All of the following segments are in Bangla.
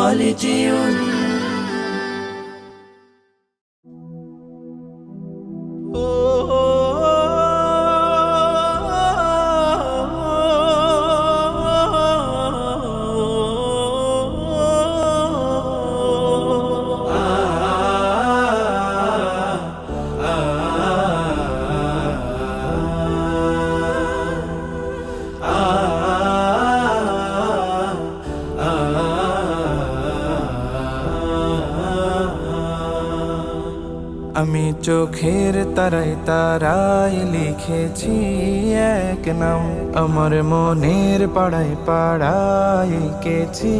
خالدي আমি চোখের তারায় তারায় লিখেছি এক নাম, আমার মনের পাড়ায় পাড়ায় এঁকেছি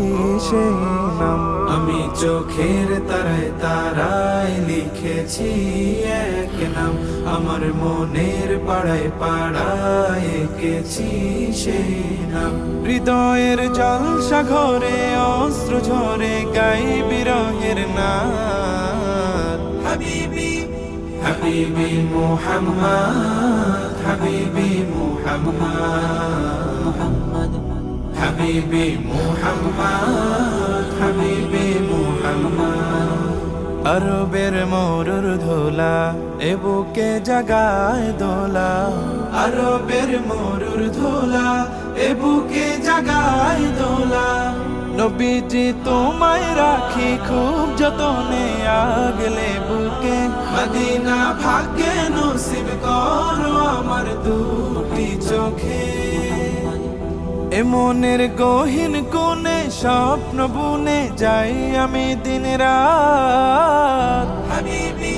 সেই নাম। আমি চোখের তারায় তারায় লিখেছি এক নাম, আমার মনের পাড়ায় পাড়ায় এঁকেছি সেই নাম। হৃদয়ের জল সাগরে অস্ত্র ঝরে গাই বিরহের নাম। হাবিবি হাবিবি মুহাম্মদ, হাবিবি মুহাম্মদ, হাবিবি মুহাম্মদ, হাবিবি মুহাম্মদ। আরবের মরুর ধোলা এ বুকে জাগায় দোলা, আরবের মরুর ধোলা এ বুকে জাগায় দোলা। নবীজি তোমায় রাখি খুব যতনে আগলে বুকে, মদিনা ভাগ্যে নসিব করো আমার দুটি চোখে। এ মনের গহীন কোণে স্বপ্ন বুনে যাই আমি দিন রাত। হাবিবি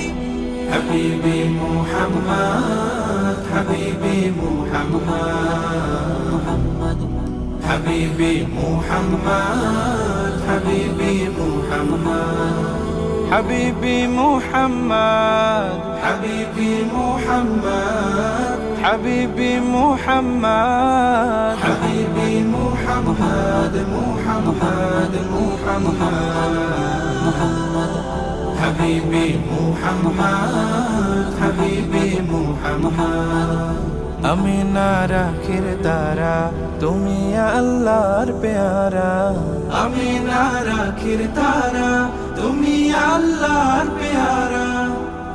হাবিবি মুহাম্মদ, হাবিবি মুহাম্মদ, হাবিবি মুহাম্মদ, হাবিবি মুহাম্মদ, হাবিবি মুহাম্মদ, হাবিবি মুহাম্মদ, হাবিবি মুহাম্মদ, হাবিবি মুহাম্মদ, মুহাম্মদ মুহাম্মদ, হাবিবি মুহাম্মদ, হাবিবি মুহাম্মদ। আমি না রাখির তারা তুমি আল্লাহর পেয়ারা, আমি না রাখির তারা তুমি আল্লাহর পেয়ারা।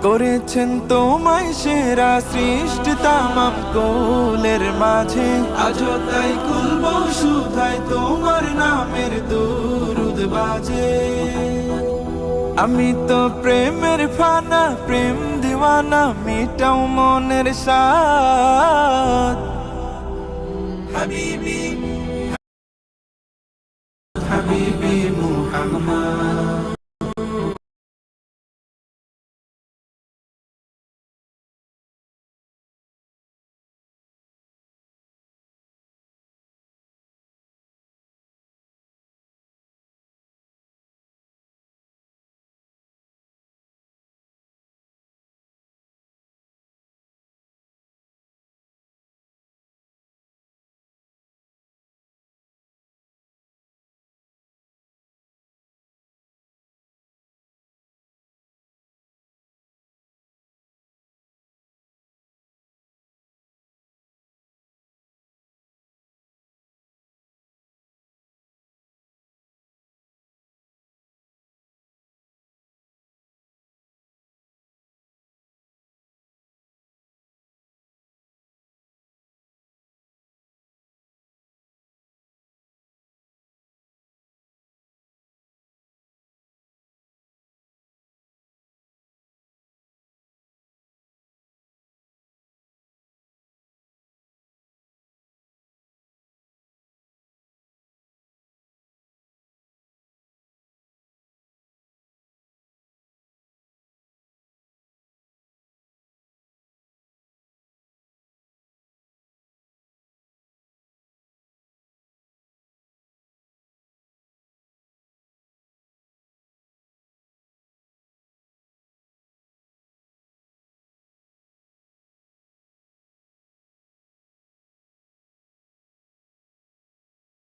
করেছেন তোমায় সেরা সৃষ্টি তামাম কোলের মাঝে, আজও তাই কুলব শুধায় তোমার নামের দুরুদ বাজে। আমি তো প্রেমের ফানা প্রেম দিওয়ানা, মিটাও মনের সাথ। হাবিবি হাবিবি মুহাম্মদ,